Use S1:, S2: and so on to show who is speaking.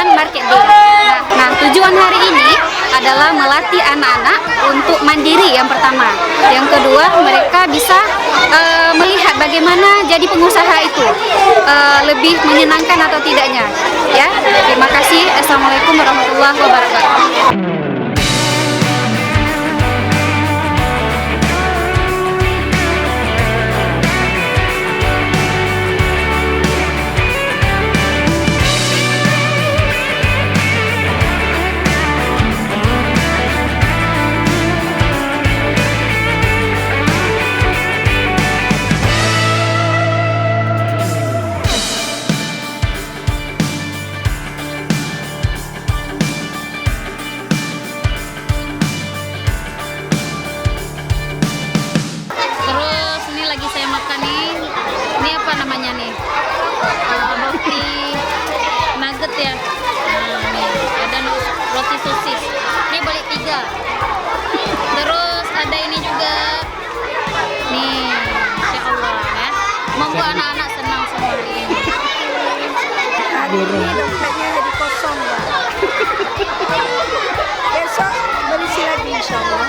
S1: Ramadan Market Day. Nah, tujuan hari ini adalah melatih anak-anak untuk mandiri yang pertama. Yang kedua, mereka bisa melihat bagaimana jadi pengusaha itu lebih menyenangkan atau tidaknya. Ya, terima kasih. Assalamualaikum warahmatullahi wabarakatuh. Terus ini lagi saya makan nih. Ini apa namanya nih? Roti nugget ya. Nah, nih ada roti sosis. Ini balik 3. Terus ada ini juga. Nih, Insya Allah ya. Membuat anak-anak senang semua ini.
S2: Hari ini dompetnya jadi kosong, Mbak. Besok berisi lagi, insya Allah.